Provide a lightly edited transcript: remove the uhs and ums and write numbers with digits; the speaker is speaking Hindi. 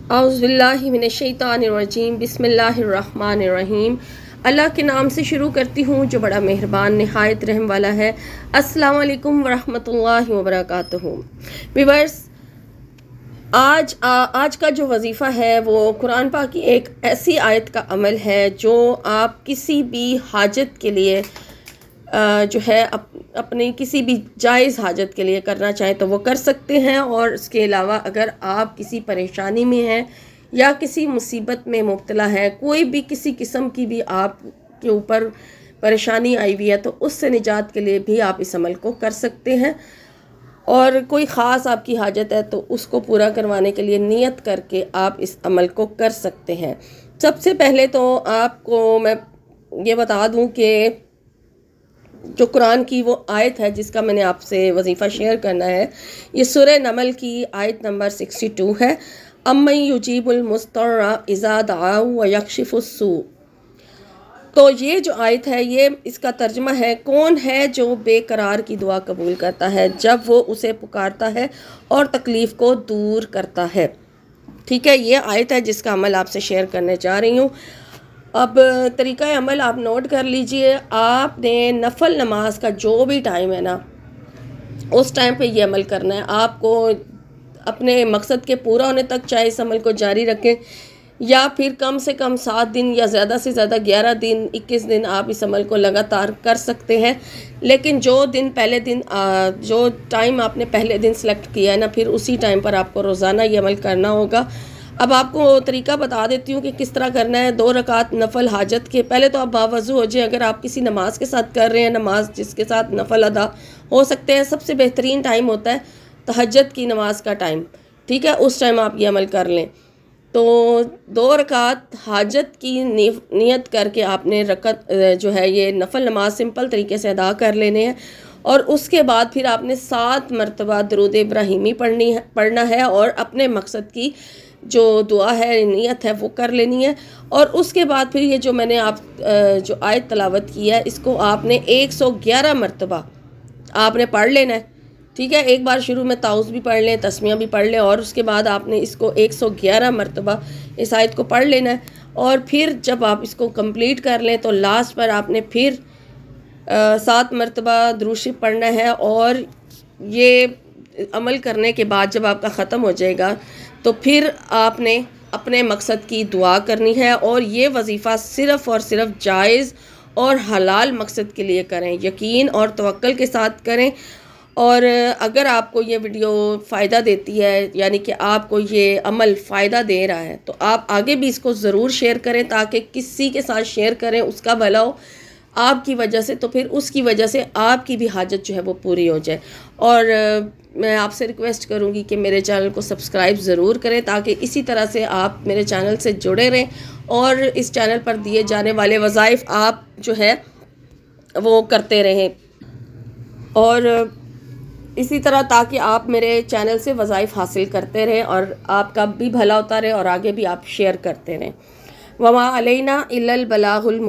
औज़ुबिल्लाहि मिनश्शैतानिर्रजीम बिस्मिल्लाहिर्रहमानिर्रहीम। अल्लाह के नाम से शुरू करती हूँ जो बड़ा मेहरबान नहायत रहम वाला है। अस्सलाम वालेकुम वरहमतुल्लाहि वबरकातुहू। व्यूअर्स, आज का जो वजीफ़ा है वो कुरान पाक की एक ऐसी आयत का अमल है जो आप किसी भी हाजत के लिए जो है अपनी किसी भी जायज़ हाजत के लिए करना चाहें तो वो कर सकते हैं। और इसके अलावा अगर आप किसी परेशानी में हैं या किसी मुसीबत में मुब्तला है, कोई भी किसी किस्म की भी आप के ऊपर परेशानी आई हुई है, तो उससे निजात के लिए भी आप इस अमल को कर सकते हैं। और कोई ख़ास आपकी हाजत है तो उसको पूरा करवाने के लिए नियत करके आप इस अमल को कर सकते हैं। सबसे पहले तो आपको मैं ये बता दूं कि जो कुरान की वो आयत है जिसका मैंने आपसे वजीफ़ा शेयर करना है, ये सूरह नमल की आयत नंबर 62 है। अम्मन युजीबुल मुस्तर्रा इज़ा दआउ व यक्शिफुस्सू। तो ये जो आयत है, ये इसका तर्जुमा है, कौन है जो बेकरार की दुआ कबूल करता है जब वो उसे पुकारता है और तकलीफ़ को दूर करता है। ठीक है, ये आयत है जिसका अमल आपसे शेयर करने जा रही हूँ। अब तरीक़ा अमल आप नोट कर लीजिए। आपने नफल नमाज का जो भी टाइम है ना, उस टाइम पे ये अमल करना है। आपको अपने मकसद के पूरा होने तक चाहे इस अमल को जारी रखें या फिर कम से कम 7 दिन या ज़्यादा से ज़्यादा 11 दिन 21 दिन आप इस अमल को लगातार कर सकते हैं। लेकिन जो दिन पहले दिन जो टाइम आपने पहले दिन सेलेक्ट किया है ना, फिर उसी टाइम पर आपको रोज़ाना ये अमल करना होगा। अब आपको तरीका बता देती हूँ कि किस तरह करना है। 2 रकात नफल हाजत के पहले तो आप बावज़ू हो जाए। अगर आप किसी नमाज के साथ कर रहे हैं, नमाज जिसके साथ नफल अदा हो सकते हैं, सबसे बेहतरीन टाइम होता है तहज्जुद की नमाज का टाइम। ठीक है, उस टाइम आप ये अमल कर लें। तो 2 रकात हाजत की नियत करके आपने रकत जो है ये नफल नमाज सिंपल तरीके से अदा कर लेने हैं। और उसके बाद फिर आपने 7 मरतबा दरूद इब्राहिमी पढ़ना है और अपने मकसद की जो दुआ है, नियत है, वो कर लेनी है। और उसके बाद फिर ये जो मैंने जो आयत तलावत की है, इसको आपने 111 मरतबा आपने पढ़ लेना है। ठीक है, एक बार शुरू में ताउज़ भी पढ़ लें, तस्मिया भी पढ़ लें, और उसके बाद आपने इसको 111 मरतबा इस आयत को पढ़ लेना है। और फिर जब आप इसको कंप्लीट कर लें तो लास्ट पर आपने फिर 7 मरतबा दुरूद शरीफ पढ़ना है। और ये अमल करने के बाद जब आपका ख़त्म हो जाएगा तो फिर आपने अपने मकसद की दुआ करनी है। और ये वजीफ़ा सिर्फ़ और सिर्फ जायज़ और हलाल मकसद के लिए करें, यकीन और तवक्कुल के साथ करें। और अगर आपको ये वीडियो फ़ायदा देती है, यानी कि आपको ये अमल फ़ायदा दे रहा है, तो आप आगे भी इसको ज़रूर शेयर करें ताकि किसी के साथ शेयर करें उसका भला हो आपकी वजह से, तो फिर उसकी वजह से आपकी भी हाजत जो है वो पूरी हो जाए। और मैं आपसे रिक्वेस्ट करूंगी कि मेरे चैनल को सब्सक्राइब ज़रूर करें ताकि इसी तरह से आप मेरे चैनल से जुड़े रहें और इस चैनल पर दिए जाने वाले वज़ाइफ आप जो है वो करते रहें। और इसी तरह ताकि आप मेरे चैनल से वज़ाइफ हासिल करते रहें और आपका भी भला होता रहे और आगे भी आप शेयर करते रहें। वमा अलैना इल्लल बलागुल